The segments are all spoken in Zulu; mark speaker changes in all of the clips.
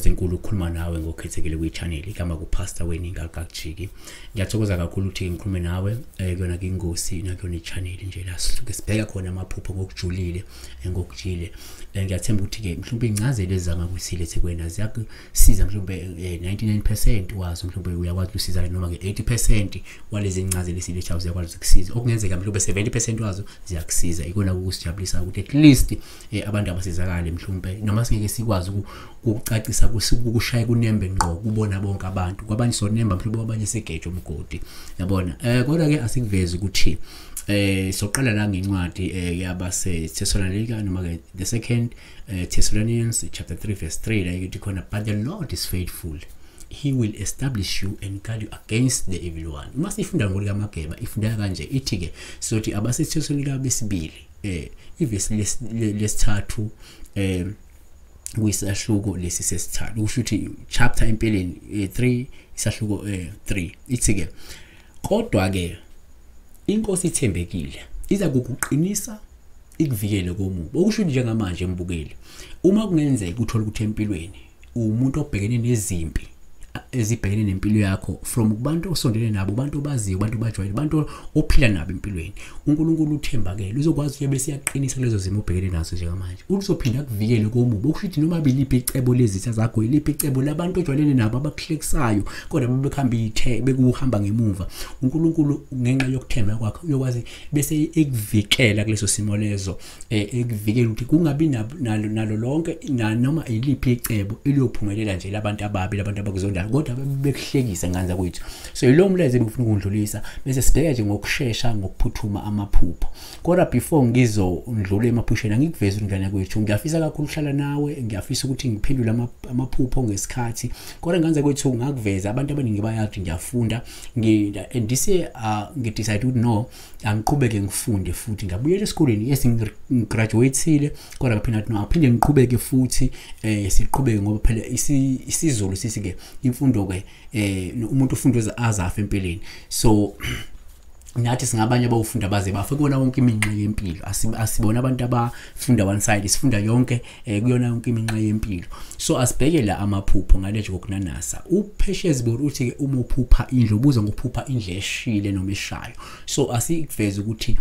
Speaker 1: intokozo enkulu ukukhuluma nawe ngokukhethekile kwi-channel igama kuPastor weNingi akakujiki. Ngiyathokoza kakhulu ukuthi ngikhulume nawe kuyona ingosi nakuyona i-channel nje la sisuke sibheka khona amaphupho ngokujulile ngokujile. Ngiyathemba ukuthi ke mhlawumbe incazelo ezama kusilethe kwena ziyakusiza mhlawumbe 99% wazo mhlawumbe uyakwazi usiza noma ke 80% walezi incazelo esiletha uziyakwazi ukusiza. Okungenzeka mhlawumbe 70% wazo ziyakusiza. Ikona ukusijabulisa ukuthi at least abantu abasizakale mhlawumbe noma singeke sikwazi ukucacisa kushaya kunembe ngqo kubona bonke abantu. Kwabanye sonemba mhlawumbe kwabanye segeje umgodi. Yabona kodwa ke asikuveze ukuthi soqala la ngencwadi yabase Thessalonica noma ke the second Thessalonians chapter 3 verse 3 la ithi khona, but the Lord is faithful, he will establish you and guard you against the evil one. Uma sifunda ngolika mageba ifunda kanje ithi ke sothi abase Thessalonica besibili ivesi lesithathu kwisahluko lesi sesithathu usho ukuthi chapter empeleni 3 isahluko 3 ithi ke kodwa ke inkosi ithembekile iza kukuqinisa ikuvikele komubi. Okusho njengamanje embukeli uma kungenzeka uthola ukuthi empilweni umuntu obhekene nezimpi ezibhekene nempilo yakho from kubantu osondele nabo, abantu obaziyo, abantu bajwayele, abantu ophila nabo empilweni, uNkulunkulu uthembakele uzokwazi ukuthi bese yaqinisa lezo zimo obhekene nazo njengamanje. Uzophinda kuvikele komubi. Okusho ukuthi noma biliphi icebo lezitha zakho, iliphi icebo labantu ojwayelene nabo abakuhlekisayo kodwa bebekhamba bekuhamba ngemuva, uNkulunkulu ngenxa yokuthemba kwakho uyokwazi bese ekuvikela kuleso simo lezo, ekuvikela ukuthi kungabi nalo lonke noma iliphi icebo eliyophumelela nje labantu ababi, labantu abakuzonda kodwa bekuhlekisa nganza kwethu. So yilo mleze engifuna ukundlulisa bese sibheka nje ngokusheshsha ngokuphuthuma amaphupho. Kodwa before ngizondlula emaphusheni ngikuveza ingane kwethu, ngiyafisa kakhulu ukuhlala nawe, ngiyafisa ukuthi ngiphendule amaphupho ngesikhathi. Kodwa nganza kwethu ngakuveza abantu abaningi bayathi ngiyafunda ndise ngidecide ukuthi no angiqhubeke ngifunde futhi ngabuyela esikoleni ngigraduateile kodwa ngaphinda no aphinde ngiqhubeke futhi siqhubeke ngoba phela isizulu sisike imfundo ke umuntu ufunda azafa empeleni. So nathi singabanye abawufunda baze bafe kona wonke iminqa yempilo, asibona abantu abafunda one side, sifunda yonke kuyona yonke iminqa yempilo. So asibheke la amaphupho ngale nje kokunanasa. Upheshezi bor uthi ke uma uphupha indlu ubuza ngokuphupha indlu eshile noma eshayo. So asikuveza ukuthi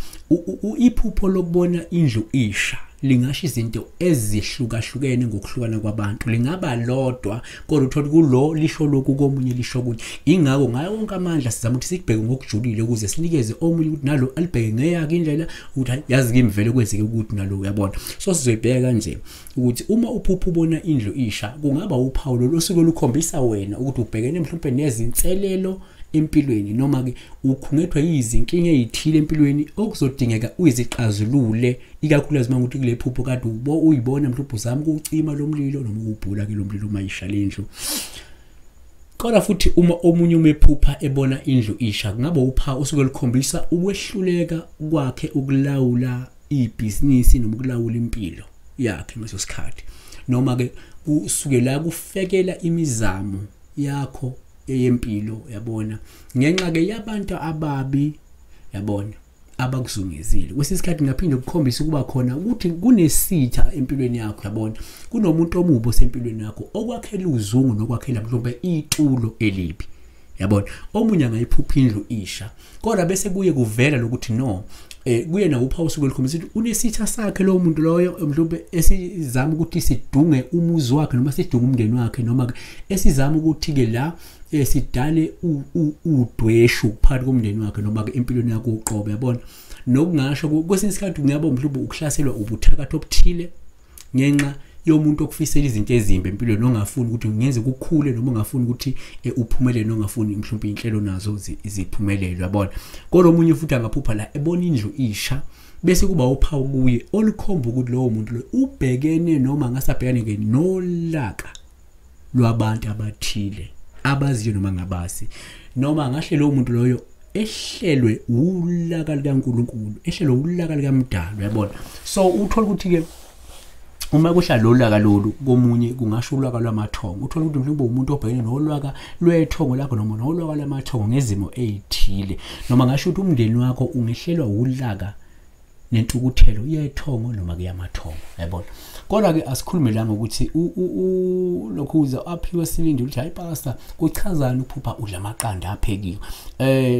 Speaker 1: iphupho lokubona indlu isha lingasho izinto ezihlukahlukene ngokuhlukana kwabantu, lingaba lodwa kodwa uthola kulo lisho lokhu komunye lisho ukuthi. Ingakho ngayo wonke amandla sizama ukuthi sikubheke ngokujulile ukuze sinikeze omunye ukuthi nalo alibheke ngeyakhe indlela ukuthi yazi kimvele kwenzeke ukuthi nalo uyabona. So sizoyibheka kanje ukuthi uma uphupha ubona indlu isha kungaba uphawu losuku olukhombisa wena ukuthi ubhekene mhlawumbe nezinselelo empilweni noma ke ukhungethwa yizinkinga ezithile empilweni okuzodingeka uyizixazulule, ikakhulukazi manje ukuthi kule phupho kade uyibona mhlawumbe uzama ukucima lo mlilo noma ukubhula ke lo mlilo mayisha lendlu. Kodwa futhi uma omunye umephupha ebona indlu isha kungaba uphawu osuke likhombisa ukwehluleka kwakhe ukulawula ibhizinisi noma ukulawula impilo yakhe ngaleso sikhathi, noma ke usuke la kufekela imizamo yakho yempilo yabona ngenxa ke yabantu ababi yabona abakuzungezile. Kwesisikhathi ngaphinde ukukhombisa ukuba khona ukuthi kunesitha empilweni yakho yabona, kunomuntu omubo sempilweni yakho okwakhela uzungu nokwakhela mhlawumbe itulo elibi yabona. Omunye angayiphupha indlu isha kodwa bese kuye kuvela lokuthi no kuye na uphawu usuke likhombisa ukuthi unesitha sakhe lo muntu loyo mhlawumbe esizama ukuthi sidunge umuzi wakhe noma sidunge umndeni wakhe noma esizama ukuthi ke la sidale udweshu phakathi komndeni wakhe noma ke empilweni yakho uqobo yabona. Nokungasho kwesinye isikhathi kungaba mhlawumbe ukuhlaselwa ubuthakathi obuthile ngenxa yomuntu okufisela izinto ezimbi empilweni ongafuni ukuthi ngenze ukukhule noma ongafuni ukuthi uphumelele noma ongafuni mhlawumbe inhlelo nazo ziphumelele yabona. Kodwa omunye futhi angaphupha la ebona indlu isha bese kuba uphawu kuye olukhomba ukuthi lowo muntu lo ubhekene noma ngasabhekane ke nolaka lwabantu abathile abaziyo noma ngabasi, noma ngahle lowo muntu loyo ehlelwe ulaka likaNkulunkulu, ehlelwe ulaka likaMdali yabona. So uthola ukuthi ke uma kuhlala lolaka lolu komunye kungasho ulaka lwamathongo, uthola ukuthi mhlawumbe umuntu obhekene nolwaka lwethongo lakho noma nolwaka lwamathongo ngezimo ezithile, noma ngasho ukuthi umndeni wakho ungehlelwa ulaka nentukuthelo iyayithongo noma kuyamathongo, yabona. Kodwa ke asikhulume la ngokuthi lokhu uza aphiwe silindi ukuthi hayi pastor kuchazana ukuphupha udla amaqanda aphekiwe.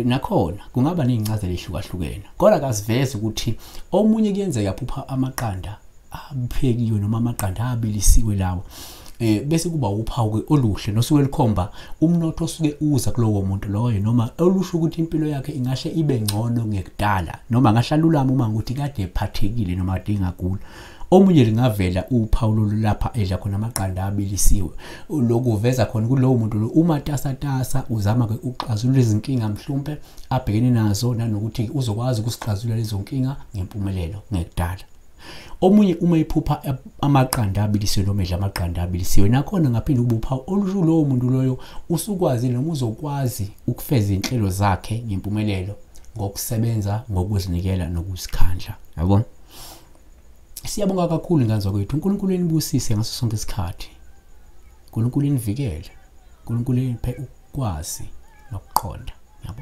Speaker 1: Nakhona kungaba nezincazelo ehlukahlukene. Kodwa kasiveze ukuthi omunye kuyenzeka phupha amaqanda aphekiwe noma amaqanda abilisiwe lawo. Bese kuba uphawu ke oluhle nosuke likhomba umnotho osuke uza kulowo muntu loyo noma olusho ukuthi impilo yakhe ingahle ibe ngcono ngekudala noma ngahlalulama uma ukuthi kade ephathekile noma kade ingagula. Omunye lingavela uphawu lapha edla khona amaqanda abilisiwe lokuveza khona kulowo muntu lo umatasatasa uzama ke ukuxazulula izinkinga mhlumbe abhekene nazo nanokuthi uzokwazi ukusixazulula lezo nkinga ngempumelelo ngekudala. Omunye uma iphupha amaqanda abilisiwe noma edla amaqanda abilisiwe nakhona ngaphinde ubuphawu olusho lowo muntu loyo usukwazi noma uzokwazi ukufeza inhlelo zakhe ngempumelelo ngokusebenza ngokuzinikela nokuzikhandla, yabona. Siyabonga kakhulu ngazwa kwethu. uNkulunkulu enibusise ngaso sonke isikhathi. uNkulunkulu enivikele. uNkulunkulu eniphe ukwazi nokuqonda, yabo.